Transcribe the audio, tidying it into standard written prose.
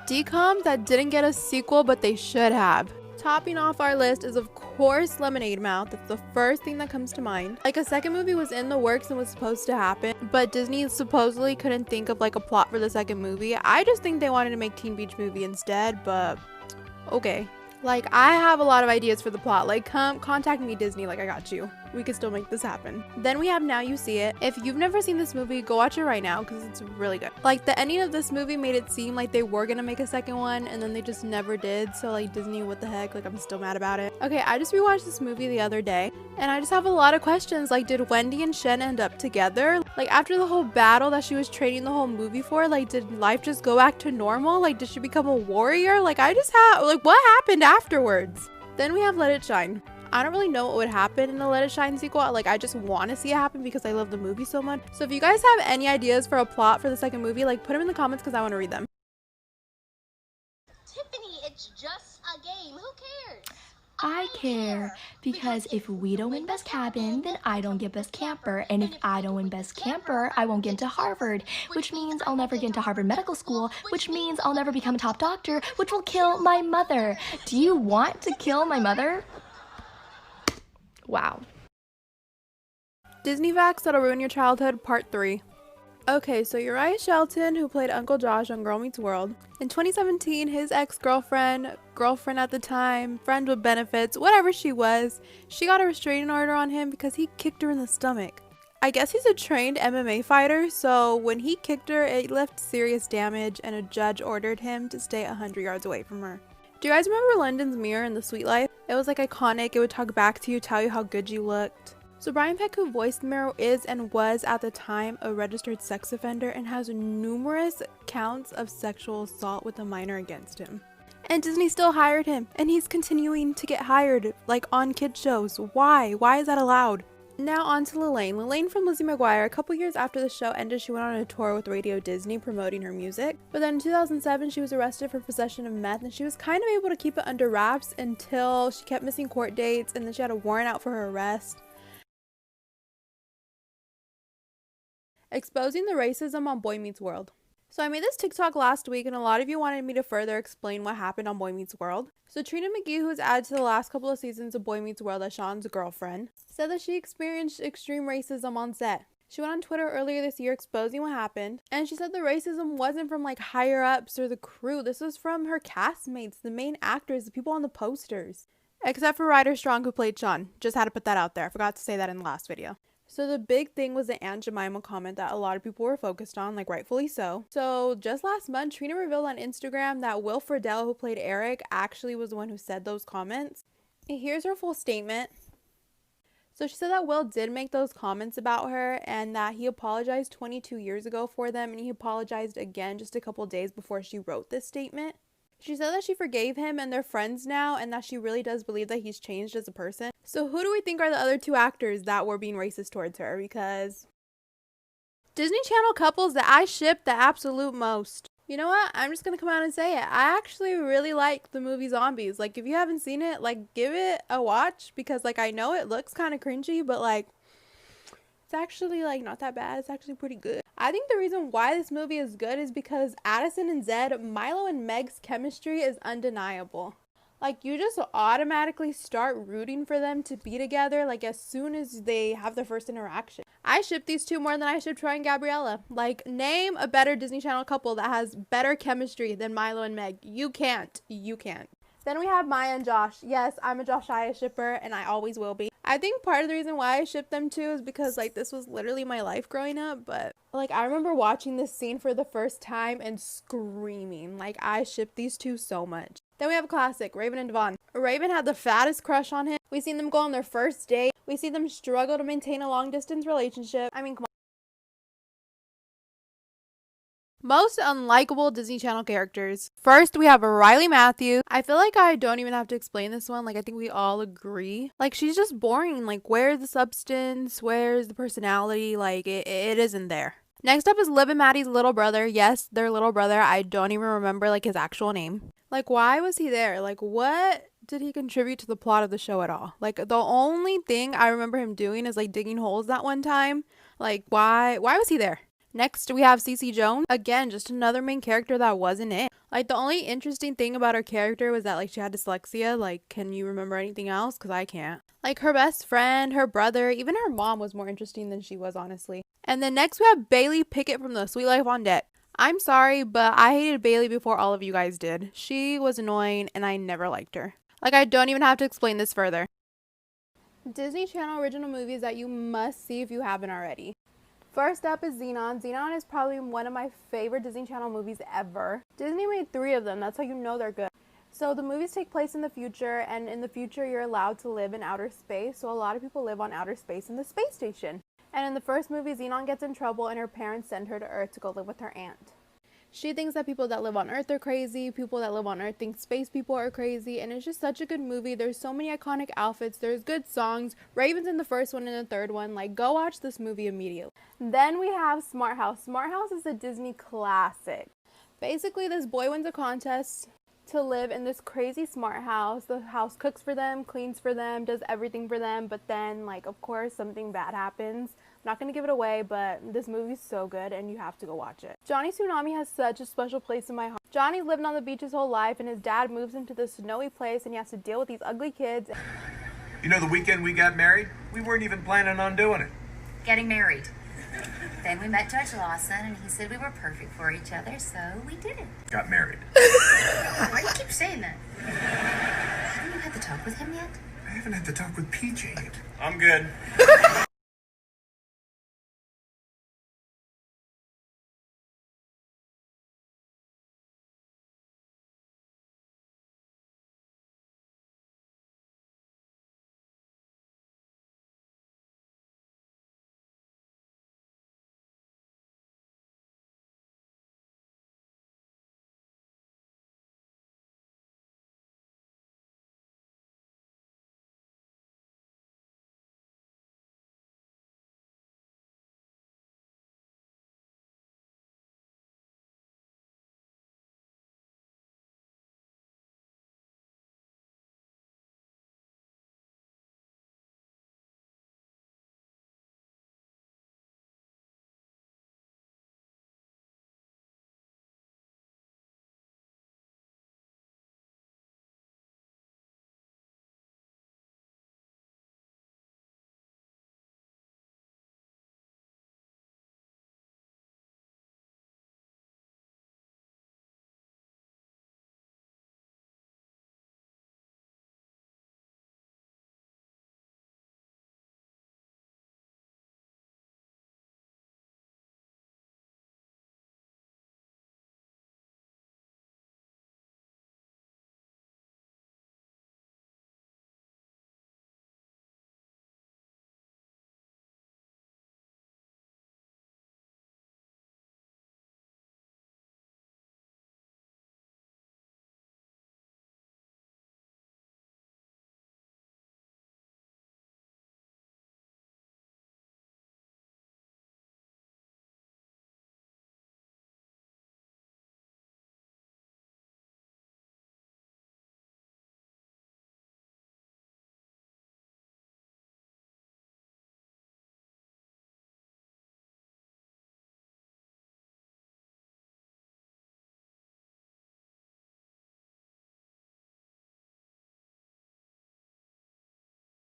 DCOMs that didn't get a sequel, but they should have. Topping off our list is of course Lemonade Mouth. That's the first thing that comes to mind. Like, a second movie was in the works and was supposed to happen, but Disney supposedly couldn't think of like a plot for the second movie. I just think they wanted to make Teen Beach Movie instead, but okay. Like, I have a lot of ideas for the plot. Like, come contact me, Disney. Like, I got you. We could still make this happen. Then we have Now You See It. If you've never seen this movie, go watch it right now because it's really good. Like, the ending of this movie made it seem like they were gonna make a second one and then they just never did. So like, Disney, what the heck? Like, I'm still mad about it. Okay, I just rewatched this movie the other day and I just have a lot of questions. Like, did Wendy and Shen end up together? Like, after the whole battle that she was training the whole movie for, like, did life just go back to normal? Like, did she become a warrior? Like, I just have, like, what happened afterwards? Then we have Let It Shine. I don't really know what would happen in the Let It Shine sequel. Like, I just want to see it happen because I love the movie so much. So if you guys have any ideas for a plot for the second movie, like, put them in the comments because I want to read them. Tiffany, it's just a game. Who cares? I care, because if we don't win Best Cabin, then I don't get Best Camper, and if I don't win Best Camper, I won't get into Harvard, which means I'll never get into Harvard Medical School, which means I'll never become a top doctor, which will kill my mother. Do you want to kill my mother? Wow. Disney Facts That'll Ruin Your Childhood, Part 3. Okay, so Uriah Shelton, who played Uncle Josh on Girl Meets World, in 2017, his ex-girlfriend at the time, friend with benefits, whatever she was, she got a restraining order on him because he kicked her in the stomach. I guess he's a trained MMA fighter, so when he kicked her, it left serious damage and a judge ordered him to stay 100 yards away from her. Do you guys remember London's mirror in The Sweet Life? It was like iconic. It would talk back to you, tell you how good you looked. So Brian Peck, who voiced the mirror, is and was at the time a registered sex offender and has numerous counts of sexual assault with a minor against him. And Disney still hired him, and he's continuing to get hired, like, on kid shows. Why? Why is that allowed? Now on to Lelaine. Lelaine from Lizzie McGuire. A couple years after the show ended, she went on a tour with Radio Disney promoting her music. But then in 2007, she was arrested for possession of meth, and she was kind of able to keep it under wraps until she kept missing court dates, and then she had a warrant out for her arrest. Exposing the racism on Boy Meets World. So I made this TikTok last week and a lot of you wanted me to further explain what happened on Boy Meets World. So Trina McGee, who was added to the last couple of seasons of Boy Meets World as Sean's girlfriend, said that she experienced extreme racism on set. She went on Twitter earlier this year exposing what happened, and she said the racism wasn't from like higher ups or the crew. This was from her castmates, the main actors, the people on the posters. Except for Ryder Strong, who played Sean. Just had to put that out there. I forgot to say that in the last video. So the big thing was the Aunt Jemima comment that a lot of people were focused on, like rightfully so. So just last month, Trina revealed on Instagram that Will Friedle, who played Eric, actually was the one who said those comments. And here's her full statement. So she said that Will did make those comments about her and that he apologized 22 years ago for them, and he apologized again just a couple days before she wrote this statement. She said that she forgave him and they're friends now, and that she really does believe that he's changed as a person. So who do we think are the other two actors that were being racist towards her? Because Disney Channel couples that I ship the absolute most. You know what? I'm just gonna come out and say it. I actually really like the movie Zombies. Like, if you haven't seen it, like, give it a watch, because like, I know it looks kind of cringy, but like, it's actually like not that bad. It's actually pretty good. I think the reason why this movie is good is because Addison and Zed, Milo and Meg's chemistry is undeniable. Like, you just automatically start rooting for them to be together, like, as soon as they have their first interaction. I ship these two more than I ship Troy and Gabriella. Like, name a better Disney Channel couple that has better chemistry than Milo and Meg. You can't. You can't. Then we have Maya and Josh. Yes, I'm a Josh-Aya shipper, and I always will be. I think part of the reason why I ship them too is because, like, this was literally my life growing up. But, like, I remember watching this scene for the first time and screaming. Like, I ship these two so much. Then we have a classic, Raven and Devon. Raven had the fattest crush on him. We seen them go on their first date. We see them struggle to maintain a long-distance relationship. I mean, come on. Most unlikable Disney Channel characters. First, we have Riley Matthews. I feel like I don't even have to explain this one. Like, I think we all agree. Like, she's just boring. Like, where's the substance? Where's the personality? Like, it isn't there. Next up is Liv and Maddie's little brother. Yes, their little brother. I don't even remember, like, his actual name. Like, why was he there? Like, what did he contribute to the plot of the show at all? Like, the only thing I remember him doing is, like, digging holes that one time. Like, why was he there? Next, we have Cece Jones. Again, just another main character that wasn't it. Like, Like, the only interesting thing about her character was that, like, she had dyslexia. Like, can you remember anything else? Because I can't. Like, her best friend, her brother, even her mom was more interesting than she was, honestly. And then next we have Bailey Pickett from The Sweet Life on Deck. I'm sorry, but I hated Bailey before all of you guys did. She was annoying and I never liked her. Like, I don't even have to explain this further. Disney Channel original movies that you must see if you haven't already. First up is ZENON. ZENON is probably one of my favorite Disney Channel movies ever. Disney made 3 of them, that's how you know they're good. So the movies take place in the future, and in the future you're allowed to live in outer space, so a lot of people live on outer space in the space station. And in the first movie, Zenon gets in trouble and her parents send her to Earth to go live with her aunt. She thinks that people that live on Earth are crazy, people that live on Earth think space people are crazy, and it's just such a good movie. There's so many iconic outfits, there's good songs, Raven's in the first one and the third one. Like, go watch this movie immediately. Then we have Smart House. Smart House is a Disney classic. Basically, this boy wins a contest to live in this crazy smart house. The house cooks for them, cleans for them, does everything for them, but then, like, of course, something bad happens. I'm not gonna give it away, but this movie's so good and you have to go watch it. Johnny Tsunami has such a special place in my heart. Johnny's lived on the beach his whole life, and his dad moves into this snowy place and he has to deal with these ugly kids. You know, the weekend we got married, we weren't even planning on doing it. Getting married. Then we met Judge Lawson, and he said we were perfect for each other, so we did it. Got married. Why do you keep saying that? Haven't you had the talk with him yet? I haven't had the talk with PJ yet. I'm good.